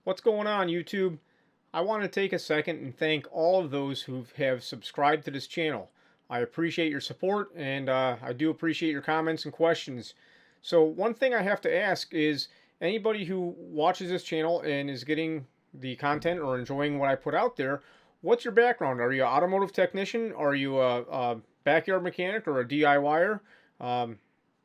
What's going on, YouTube? I want to take a second and thank all of those who have subscribed to this channel. I appreciate your support, and I do appreciate your comments and questions. So one thing I have to ask is, anybody who watches this channel and is getting the content or enjoying what I put out there, what's your background? Are you an automotive technician? Are you a backyard mechanic or a DIYer?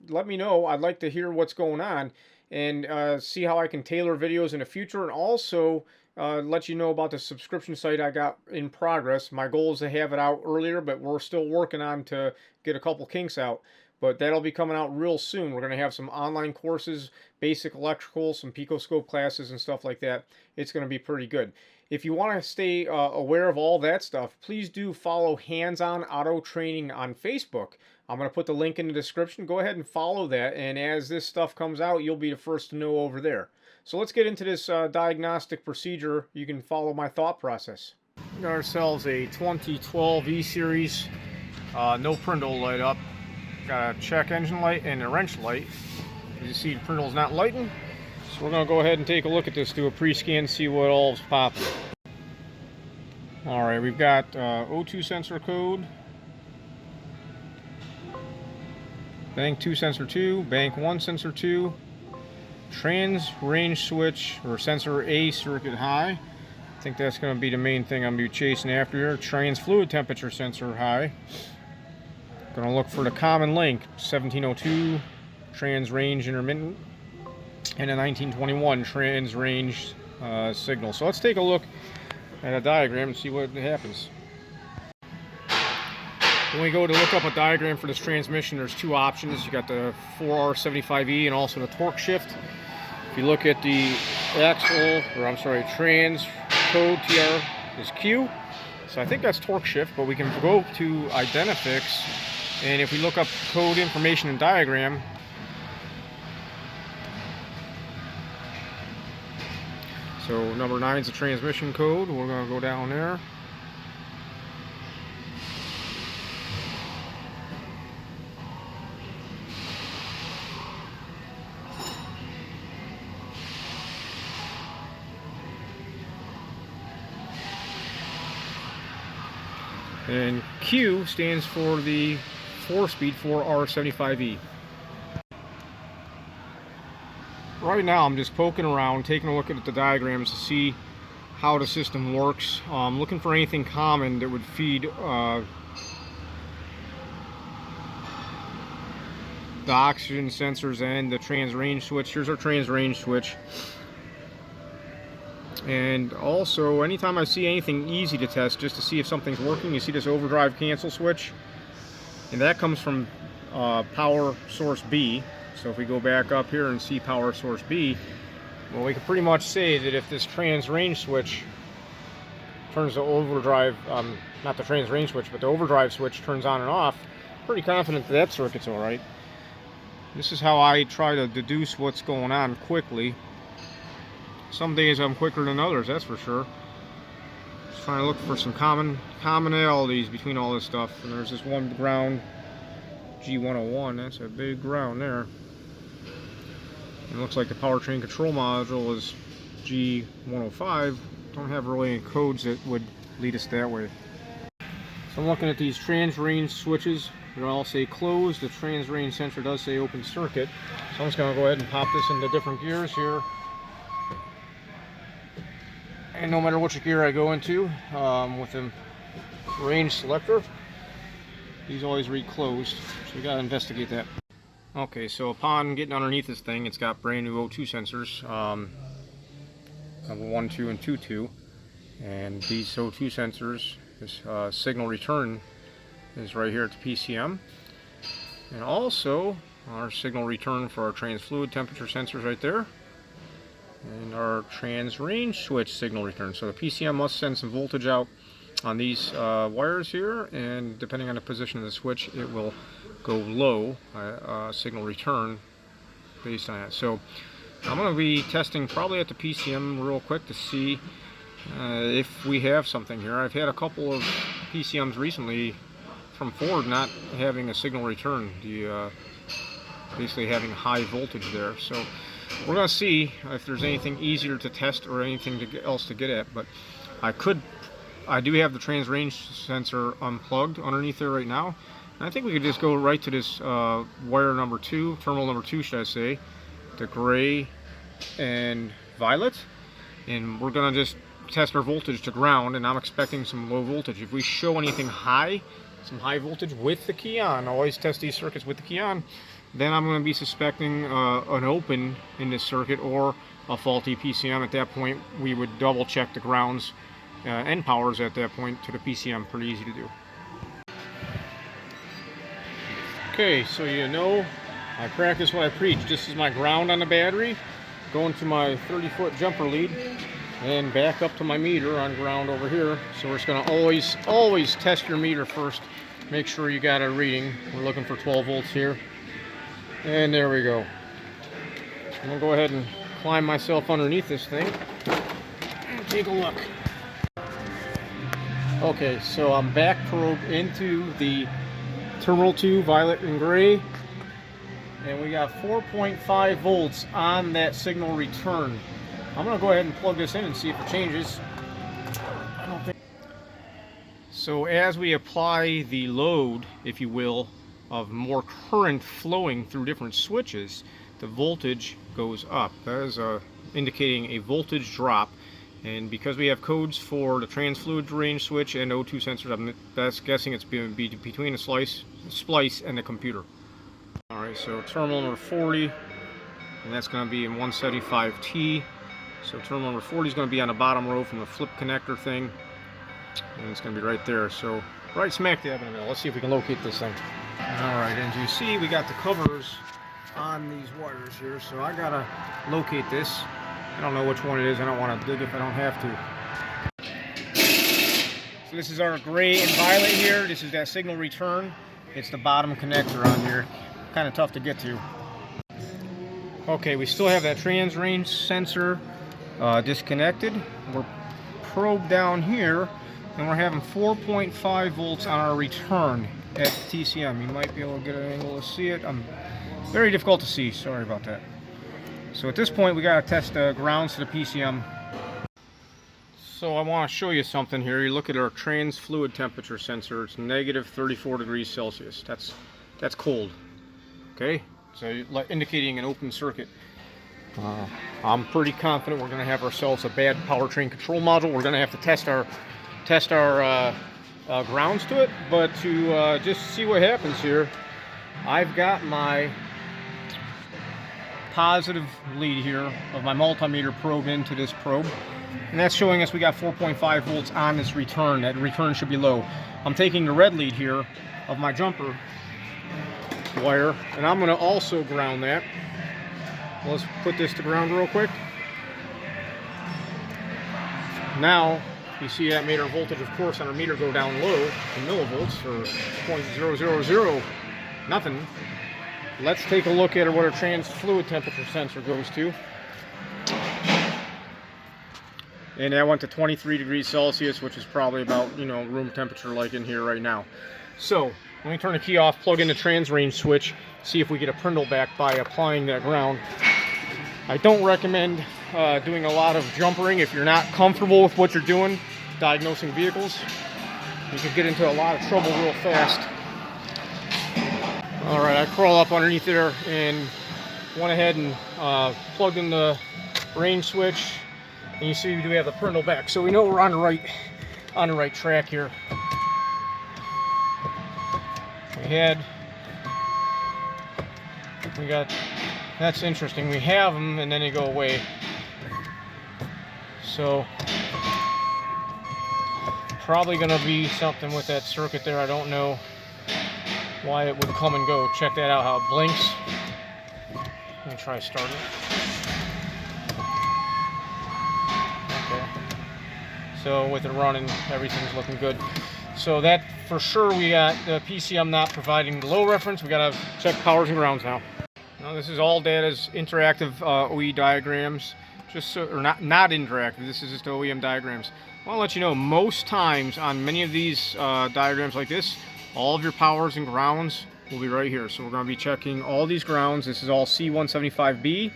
Let me know. I'd like to hear what's going on and see how I can tailor videos in the future, and also let you know about the subscription site I got in progress. My goal is to have it out earlier, but we're still working on to get a couple kinks out. But that'll be coming out real soon. We're going to have some online courses, basic electrical, some picoscope classes and stuff like that. It's going to be pretty good. If you want to stay aware of all that stuff, please do follow Hands-On Auto Training on Facebook. I'm going to put the link in the description. Go ahead and follow that, and as this stuff comes out, you'll be the first to know over there. So let's get into this diagnostic procedure. You can follow my thought process. We got ourselves a 2012 E-Series, no prindle light up. Got a check engine light and a wrench light. As you see, the prindle's not lighting. So we're going to go ahead and take a look at this, do a pre-scan, see what all's popping. Alright, we've got O2 sensor code, bank 2 sensor 2, bank 1 sensor 2, trans range switch or sensor A circuit high. I think that's going to be the main thing I'm going to be chasing after here. Trans fluid temperature sensor high. Going to look for the common link, 1702 trans range intermittent, and a 1921 trans range signal. So let's take a look at a diagram and see what happens. When we go to look up a diagram for this transmission, there's two options. You got the 4R75E and also the torque shift. If you look at the trans code, TR is Q. So I think that's torque shift, but we can go to Identifix, and if we look up code information and diagram, so number 9 is the transmission code. We're going to go down there. And Q stands for the 4-speed 4R75E. Right now I'm just poking around, taking a look at the diagrams to see how the system works. Looking for anything common that would feed the oxygen sensors and the trans range switch. Here's our trans range switch. And also, anytime I see anything easy to test, just to see if something's working, you see this overdrive cancel switch, and that comes from power source B. So if we go back up here and see power source B, well, we can pretty much say that if this trans range switch turns the overdrive, not the trans range switch, but the overdrive switch turns on and off, pretty confident that that circuit's alright. This is how I try to deduce what's going on quickly. Some days I'm quicker than others, that's for sure. Just trying to look for some commonalities between all this stuff. And there's this one ground, G101, that's a big ground there. And it looks like the powertrain control module is G105. Don't have really any codes that would lead us that way. So I'm looking at these trans range switches. They all say closed. The trans range sensor does say open circuit. So I'm just going to go ahead and pop this into different gears here. And no matter which gear I go into with the range selector, these always read closed, so we got to investigate that. Okay, so upon getting underneath this thing, it's got brand new O2 sensors, number 1, 2, and 2, 2. And these O2 sensors, this signal return is right here at the PCM. And also our signal return for our trans fluid temperature sensors right there. And our trans range switch signal return. So the PCM must send some voltage out on these wires here, and depending on the position of the switch, it will go low signal return based on that. So I'm going to be testing probably at the PCM real quick to see if we have something here. I've had a couple of PCMs recently from Ford not having a signal return, basically having high voltage there. So we're going to see if there's anything easier to test or anything else to get at, but I do have the trans range sensor unplugged underneath there right now. And I think we could just go right to this wire number 2, terminal number 2 should I say, the gray and violet, and we're going to just test our voltage to ground, and I'm expecting some low voltage. If we show anything high, some high voltage with the key on, I always test these circuits with the key on, then I'm going to be suspecting an open in this circuit or a faulty PCM. At that point we would double check the grounds and powers at that point to the PCM. Pretty easy to do. Okay, so you know, I practice what I preach. This is my ground on the battery, going to my 30-foot jumper lead, and back up to my meter on ground over here. So we're just going to always test your meter first. Make sure you got a reading. We're looking for 12 volts here. And there we go. I'm going to go ahead and climb myself underneath this thing and take a look. Okay, so I'm back probed into the terminal 2 violet and gray, and we got 4.5 volts on that signal return. I'm going to go ahead and plug this in and see if it changes. I don't think so. As we apply the load, if you will, of more current flowing through different switches, the voltage goes up. That is indicating a voltage drop. And because we have codes for the trans fluid range switch and O2 sensors, I'm best guessing it's between the splice and the computer. Alright, so terminal number 40, and that's going to be in 175T. So terminal number 40 is going to be on the bottom row from the flip connector thing, and it's going to be right there. So right smack dab in the middle. Let's see if we can locate this thing. Alright, as you see, we got the covers on these wires here, so I gotta locate this. I don't know which one it is. I don't want to dig if I don't have to. So this is our gray and violet here. This is that signal return. It's the bottom connector on here. Kind of tough to get to. Okay, we still have that trans range sensor disconnected. We're probed down here, and we're having 4.5 volts on our return at TCM. You might be able to get an angle to see it. Very difficult to see. Sorry about that. So at this point we got to test the grounds to the PCM. So I want to show you something here. You look at our trans fluid temperature sensor. It's negative 34 degrees Celsius. That's cold. Okay, so indicating an open circuit. I'm pretty confident we're going to have ourselves a bad powertrain control module. We're going to have to test our grounds to it. But to just see what happens here, I've got my positive lead here of my multimeter probe into this probe, and that's showing us we got 4.5 volts on this return. That return should be low. I'm taking the red lead here of my jumper wire, and I'm going to also ground that. Let's put this to ground real quick. Now you see that made our voltage, of course, on our meter go down low to millivolts, or 0.000 nothing. Let's take a look at what our trans fluid temperature sensor goes to. And that went to 23 degrees Celsius, which is probably about, you know, room temperature like in here right now. So let me turn the key off, plug in the trans range switch, see if we get a prindle back by applying that ground. I don't recommend doing a lot of jumpering if you're not comfortable with what you're doing, diagnosing vehicles. You could get into a lot of trouble real fast. Alright, I crawl up underneath there and went ahead and plugged in the range switch, and you see we do have the prindle back, so we know we're on the right track here. We got, that's interesting, we have them and then they go away. So probably gonna be something with that circuit there. I don't know why it would come and go. Check that out, how it blinks. Let me try starting it. Okay. So with it running, everything's looking good. So that for sure, we got the PCM not providing the low reference. We gotta check powers and grounds now. Now this is all data's interactive OE diagrams. Just so, or not interactive. This is just OEM diagrams. I want to let you know, most times on many of these diagrams like this, all of your powers and grounds will be right here. So we're going to be checking all these grounds. This is all C175B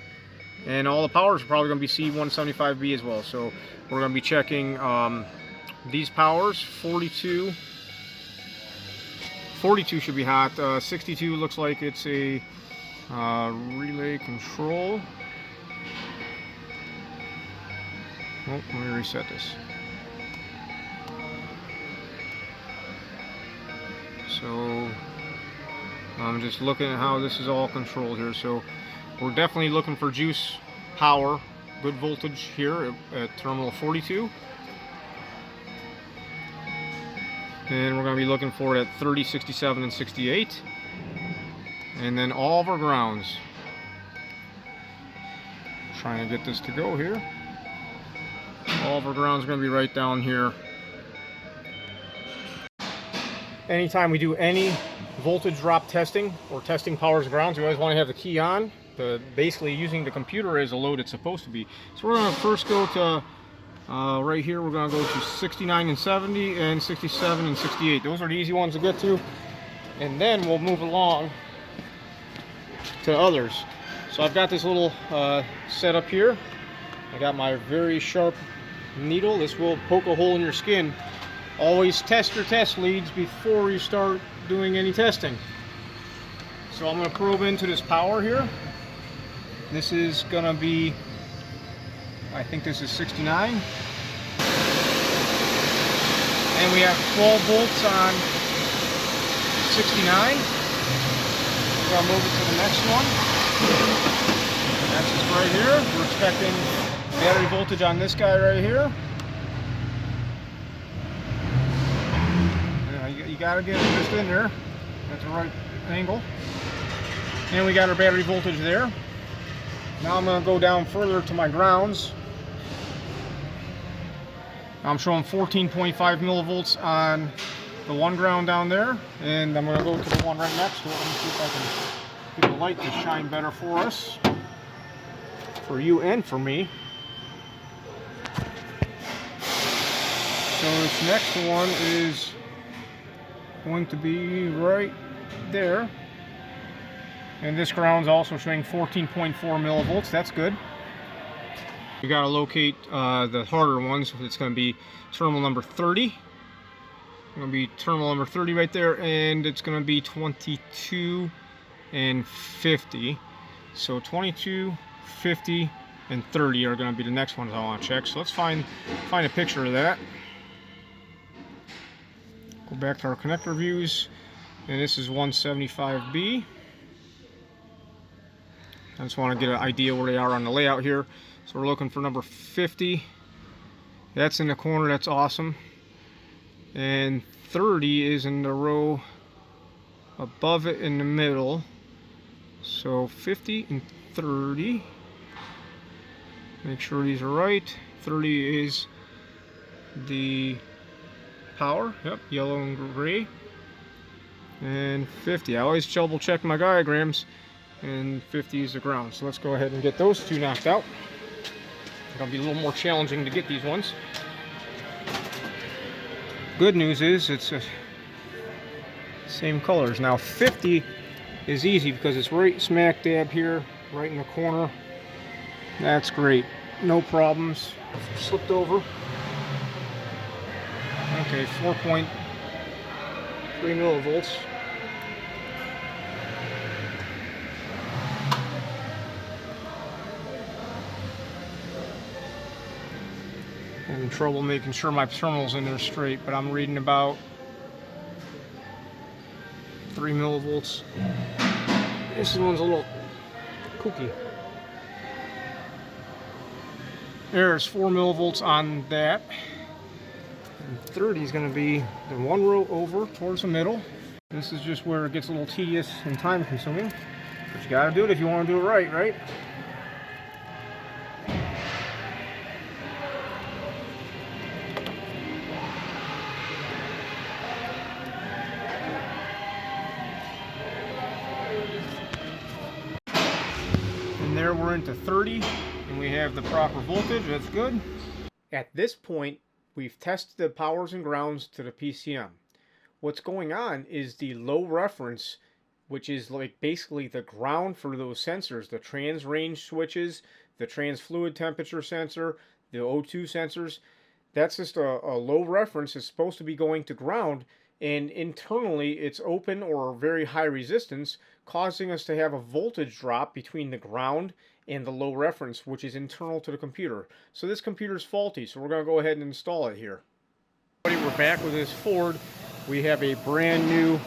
And all the powers are probably going to be C175B as well. So we're going to be checking these powers. 42 should be hot. 62 looks like it's a relay control. Oh, let me reset this. So I'm just looking at how this is all controlled here. So we're definitely looking for juice power, good voltage here at terminal 42. And we're going to be looking for it at 30, 67, and 68. And then all of our grounds. Trying to get this to go here. All of our grounds are going to be right down here. Anytime we do any voltage drop testing or testing powers and grounds, we always want to have the key on. Basically using the computer as a load it's supposed to be. So we're going to first go to right here. We're going to go to 69 and 70 and 67 and 68. Those are the easy ones to get to. And then we'll move along to others. So I've got this little setup here. I got my very sharp needle. This will poke a hole in your skin. Always test your test leads before you start doing any testing. So I'm going to probe into this power here. This is going to be, I think this is 69. And we have 12 volts on 69. We're going to move it to the next one. That's just right here. We're expecting battery voltage on this guy right here. You got to get it just in there at the right angle. And we got our battery voltage there. Now I'm going to go down further to my grounds. I'm showing 14.5 millivolts on the one ground down there, and I'm going to go to the one right next to it. Let me see if I can get the light to shine better for us, for you and for me. So this next one is going to be right there. And this ground's also showing 14.4 millivolts. That's good. We got to locate the harder ones. It's going to be terminal number 30. Going to be terminal number 30 right there, and it's going to be 22 and 50. So 22, 50, and 30 are going to be the next ones I want to check. So let's find a picture of that. Go back to our connector views, and this is 175B. I just want to get an idea where they are on the layout here. So we're looking for number 50. That's in the corner. That's awesome. And 30 is in the row above it in the middle. So 50 and 30. Make sure these are right. 30 is the power. Yep, yellow and gray. And 50. I always double check my diagrams. And 50 is the ground. So let's go ahead and get those two knocked out. It's going to be a little more challenging to get these ones. Good news is it's the same colors. Now 50 is easy because it's right smack dab here, right in the corner. That's great. No problems. Slipped over. Okay, 4.3 millivolts. Having trouble making sure my terminal's in there straight, but I'm reading about 3 millivolts. This one's a little kooky. There's 4 millivolts on that. And 30 is going to be the one row over towards the middle. This is just where it gets a little tedious and time consuming. But you got to do it if you want to do it right, right? There we're into 30 and we have the proper voltage. That's good. At this point we've tested the powers and grounds to the PCM. What's going on is the low reference, which is like basically the ground for those sensors, the trans range switches, the trans fluid temperature sensor, the O2 sensors. That's just a low reference. It's supposed to be going to ground, and internally it's open or very high resistance, causing us to have a voltage drop between the ground and the low reference, which is internal to the computer. So this computer is faulty, so we're going to go ahead and install it here. We're back with this Ford. We have a brand new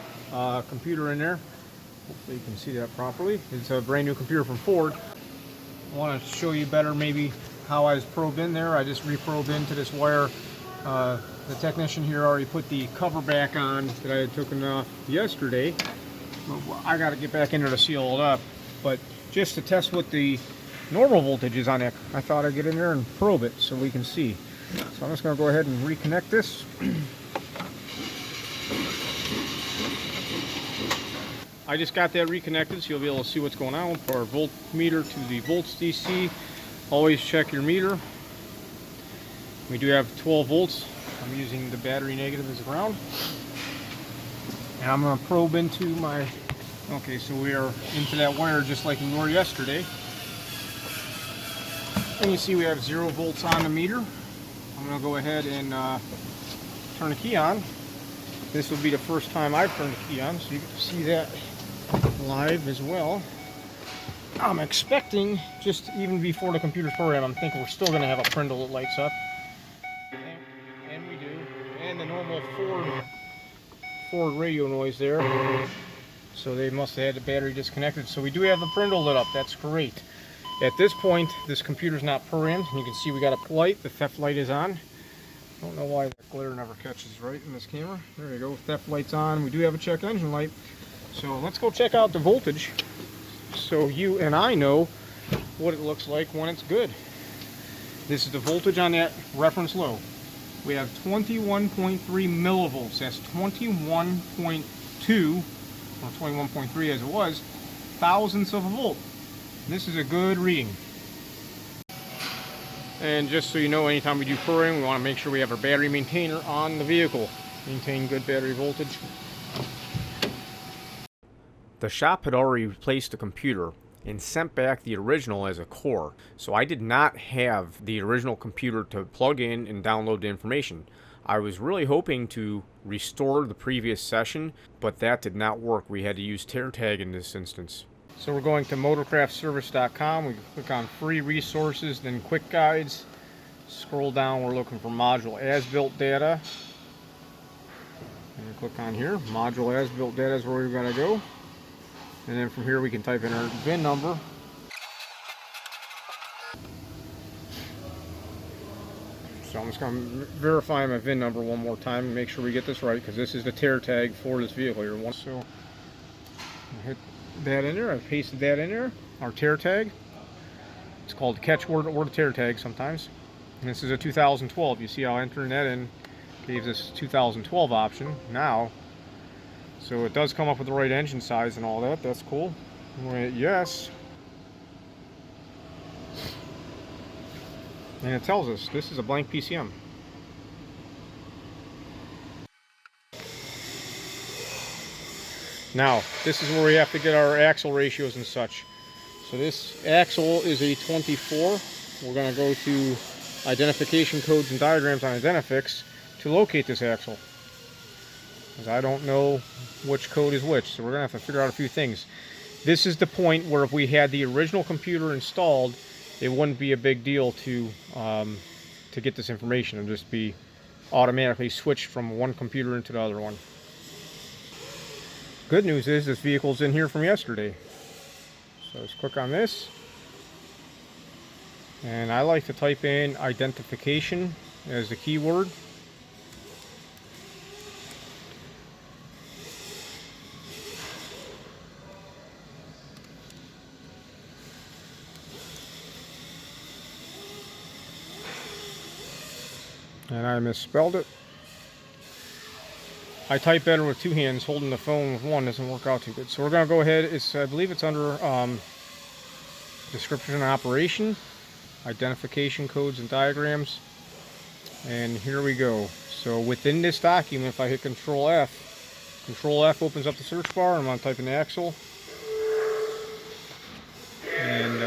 computer in there. Hopefully you can see that properly. It's a brand new computer from Ford. I want to show you better maybe how I was probed in there. I just reprobed into this wire. The technician here already put the cover back on that I had taken off yesterday. I got to get back in there to seal it up. But just to test what the normal voltage is on it, I thought I'd get in there and probe it so we can see. So I'm just going to go ahead and reconnect this. I just got that reconnected, so you'll be able to see what's going on. We'll put our voltmeter to the volts DC. Always check your meter. We do have 12 volts. I'm using the battery negative as a ground. And I'm going to probe into my... Okay, so we are into that wire just like we were yesterday. And you see we have 0 volts on the meter. I'm going to go ahead and turn the key on. This will be the first time I've turned the key on, so you can see that live as well. I'm expecting, just even before the computer's programmed, I'm thinking we're still going to have a PRNDL that lights up. And we do. And the normal Ford radio noise there. So they must have had the battery disconnected. So we do have the PRNDL lit up. That's great. At this point, this computer's not programmed. You can see we got a light. The theft light is on. I don't know why the glare never catches right in this camera. There you go. Theft light's on. We do have a check engine light. So let's go check out the voltage so you and I know what it looks like when it's good. This is the voltage on that reference low. We have 21.3 millivolts. That's 21.2 or 21.3 as it was, thousandths of a volt. This is a good reading. And just so you know, anytime we do programming, we want to make sure we have our battery maintainer on the vehicle. Maintain good battery voltage. The shop had already replaced the computer and sent back the original as a core, so I did not have the original computer to plug in and download the information. I was really hoping to restore the previous session, but that did not work. We had to use TearTag in this instance. So we're going to motorcraftservice.com. We click on free resources, then quick guides. Scroll down, we're looking for module as-built data. And click on here. Module as-built data is where we're going to go. And then from here we can type in our VIN number. So I'm just going to verify my VIN number one more time and make sure we get this right, because this is the tear tag for this vehicle here. So I hit that in there. I pasted that in there. Our tear tag. It's called the catchword or the tear tag sometimes. And this is a 2012. You see how entering that in gave this 2012 option. Now, so it does come up with the right engine size and all that. That's cool. We're going to hit yes. And it tells us this is a blank PCM. Now, this is where we have to get our axle ratios and such. So this axle is a 24. We're going to go to identification codes and diagrams on Identifix to locate this axle, because I don't know which code is which, so we're going to have to figure out a few things. This is the point where if we had the original computer installed, it wouldn't be a big deal to get this information. It'll just be automatically switched from one computer into the other one. Good news is this vehicle's in here from yesterday. So let's click on this. And I like to type in identification as the keyword. And I misspelled it. I type better with two hands. Holding the phone with one doesn't work out too good. So we're going to go ahead. I believe it's under description and operation, identification codes and diagrams. And here we go. So within this document, if I hit Control F opens up the search bar. I'm going to type in axle. And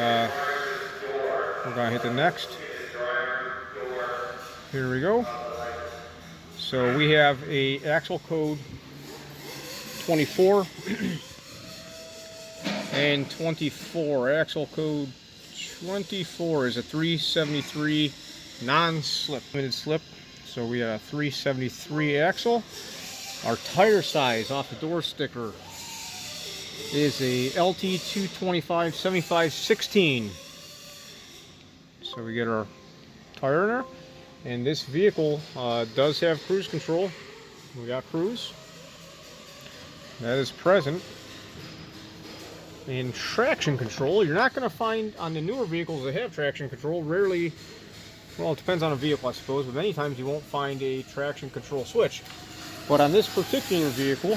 We're going to hit the next. Here we go. So we have a axle code 24 and 24. Axle code 24 is a 373 non-slip, limited slip. So we got a 373 axle. Our tire size off the door sticker is a LT 225 75/16. So we get our tire in there. And this vehicle does have cruise control. We got cruise. That is present. And traction control, you're not going to find on the newer vehicles that have traction control. Rarely, well, it depends on a vehicle, I suppose, but many times you won't find a traction control switch. But on this particular vehicle,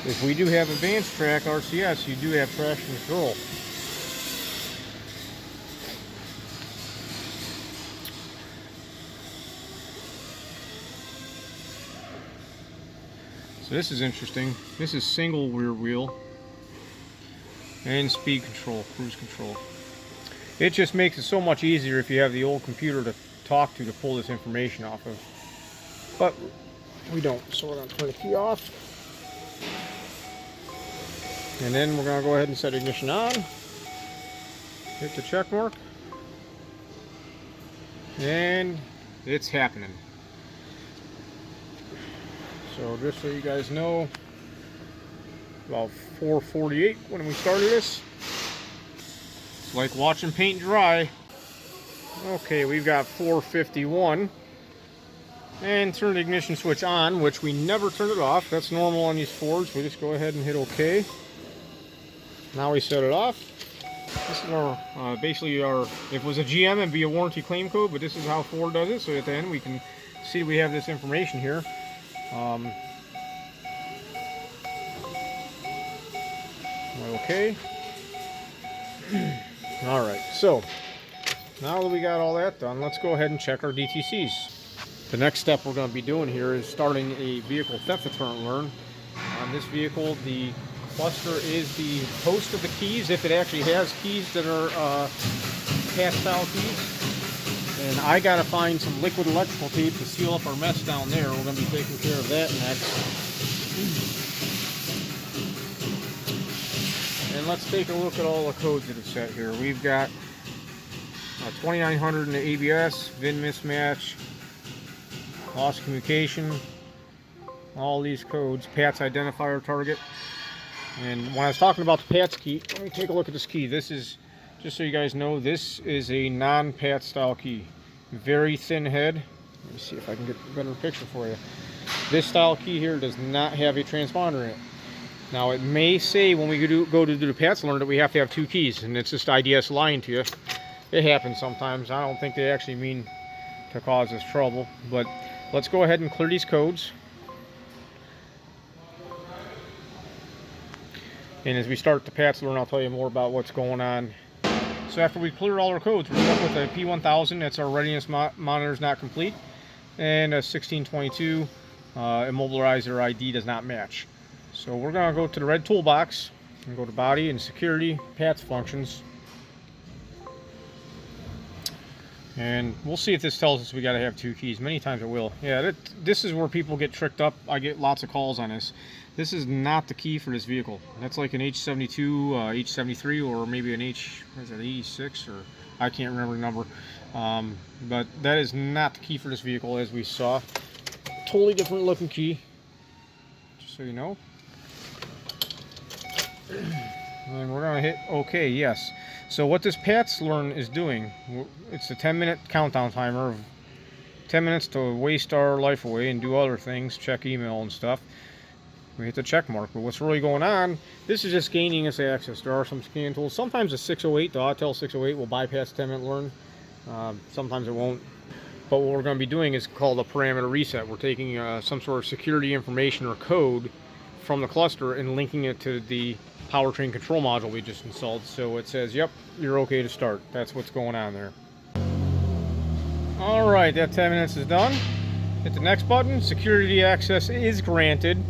if we do have advanced track RCS, you do have traction control. So this is interesting. This is single rear wheel and speed control, cruise control. It just makes it so much easier if you have the old computer to talk to pull this information off of. But we don't, so we're going to turn the key off. And then we're going to go ahead and set ignition on. Hit the check mark. And it's happening. So just so you guys know, about 4:48 when we started this. It's like watching paint dry. Okay, we've got 4:51. And turn the ignition switch on, which we never turn it off. That's normal on these Fords. We just go ahead and hit OK. Now we set it off. This is our, basically our, if it was a GM, it'd be a warranty claim code, but this is how Ford does it. So at the end we can see we have this information here. Okay. Alright, so now that we got all that done, let's go ahead and check our DTCs. The next step we're going to be doing here is starting a vehicle theft deterrent learn. On this vehicle, the cluster is the host of the keys, if it actually has keys that are pass-style keys. And I got to find some liquid electrical tape to seal up our mess down there. We're going to be taking care of that next. And let's take a look at all the codes that are set here. We've got 2900 in the ABS, VIN mismatch, lost communication, all these codes, PATS identifier target. And when I was talking about the PATS key, let me take a look at this key. This is, just so you guys know, this is a non-PATS style key. Very thin head. Let me see if I can get a better picture for you. This style key here does not have a transponder in it. Now it may say when we go to do the PATS learn that we have to have two keys, and it's just IDS lying to you. It happens sometimes. I don't think they actually mean to cause us trouble, but let's go ahead and clear these codes. And as we start the PATS learn, I'll tell you more about what's going on. So after we clear all our codes, we're stuck with a P1000. That's our readiness monitor is not complete, and a 1622 immobilizer ID does not match. So we're going to go to the red toolbox and go to body and security, PATS functions. And we'll see if this tells us we got to have two keys. Many times it will. Yeah, this is where people get tricked up. I get lots of calls on this. This is not the key for this vehicle. That's like an H72, H73, or maybe an H86, or I can't remember the number. But that is not the key for this vehicle, as we saw. Totally different looking key, just so you know. And we're going to hit OK, yes. So what this PATS learn is doing, it's a 10-minute countdown timer of 10 minutes to waste our life away and do other things, check email and stuff. We hit the check mark, but what's really going on, this is just gaining us access. There are some scan tools. Sometimes the 608, the Autel 608 will bypass 10-minute learn. Sometimes it won't. But what we're going to be doing is called a parameter reset. We're taking some sort of security information or code from the cluster and linking it to the powertrain control module we just installed. So it says, yep, you're okay to start. That's what's going on there. Alright, that 10 minutes is done. Hit the next button. Security access is granted.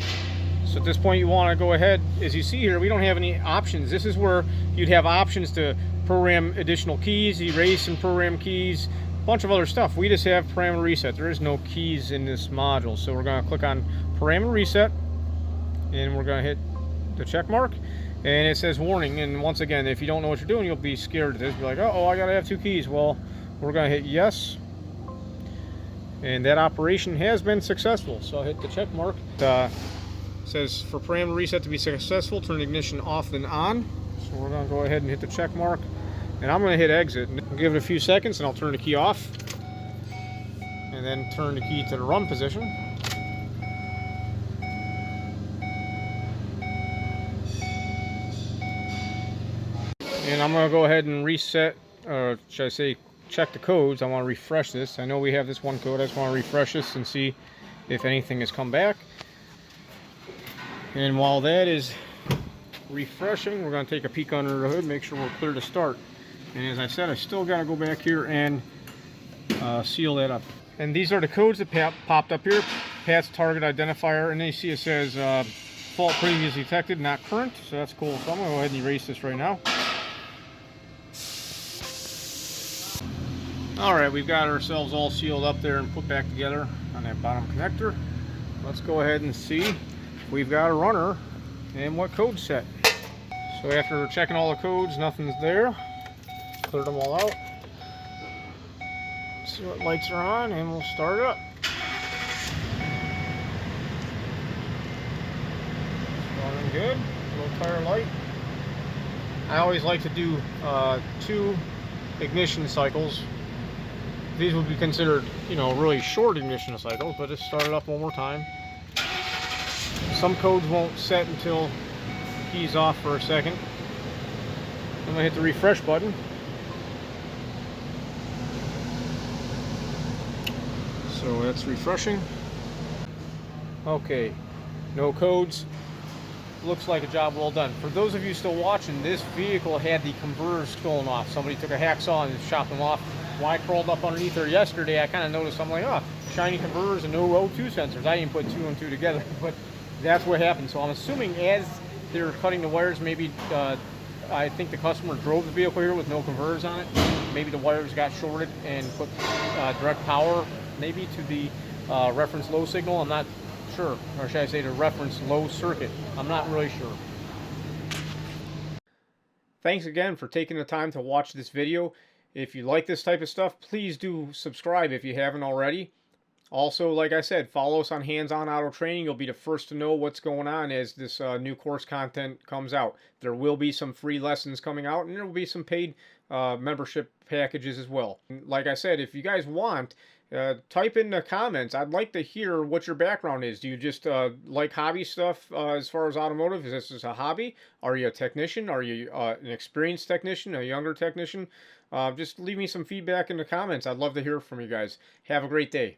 So at this point you want to go ahead, as you see here, we don't have any options. This is where you'd have options to program additional keys, erase some program keys, a bunch of other stuff. We just have parameter reset. There is no keys in this module. So we're going to click on parameter reset, and we're going to hit the check mark, and it says warning. And once again, if you don't know what you're doing, you'll be scared. This be like, oh, I got to have 2 keys. Well, we're going to hit yes. And that operation has been successful. So I'll hit the check mark. It says for parameter reset to be successful, turn ignition off and on. So we're going to go ahead and hit the check mark. And I'm going to hit exit. I'll give it a few seconds and I'll turn the key off. And then turn the key to the run position. And I'm going to go ahead and reset, or should I say check the codes. I want to refresh this. I know we have this one code. I just want to refresh this and see if anything has come back. And while that is refreshing, we're going to take a peek under the hood, make sure we're clear to start. And as I said, I still got to go back here and seal that up. And these are the codes that popped up here. Pat's target identifier, and then you see it says fault previously detected, not current. So that's cool. So I'm going to go ahead and erase this right now. Alright, we've got ourselves all sealed up there and put back together on that bottom connector. Let's go ahead and see if we've got a runner and what code set. So after checking all the codes, nothing's there. Cleared them all out. See what lights are on, and we'll start it up. Running good. Low tire light. I always like to do 2 ignition cycles. These would be considered, you know, really short ignition cycles, but just start it up one more time. Some codes won't set until the key's off for a second. I'm going to hit the refresh button. So that's refreshing. Okay, no codes. Looks like a job well done. For those of you still watching, this vehicle had the converters stolen off. Somebody took a hacksaw and chopped them off. When I crawled up underneath her yesterday, I kind of noticed, I'm like, oh, shiny converters and no O2 sensors. I didn't put 2 and 2 together, but that's what happened. So I'm assuming as they're cutting the wires, maybe I think the customer drove the vehicle here with no converters on it. Maybe the wires got shorted and put direct power maybe to the reference low signal. I'm not sure, or should I say the reference low circuit. I'm not really sure. Thanks again for taking the time to watch this video. If you like this type of stuff, please do subscribe if you haven't already. Also, like I said, follow us on Hands-On Auto Training. You'll be the first to know what's going on as this new course content comes out. There will be some free lessons coming out, and there will be some paid membership packages as well. And like I said, if you guys want, type in the comments. I'd like to hear what your background is. Do you just like hobby stuff as far as automotive? Is this just a hobby? Are you a technician? Are you an experienced technician, a younger technician? Just leave me some feedback in the comments. I'd love to hear from you guys. Have a great day.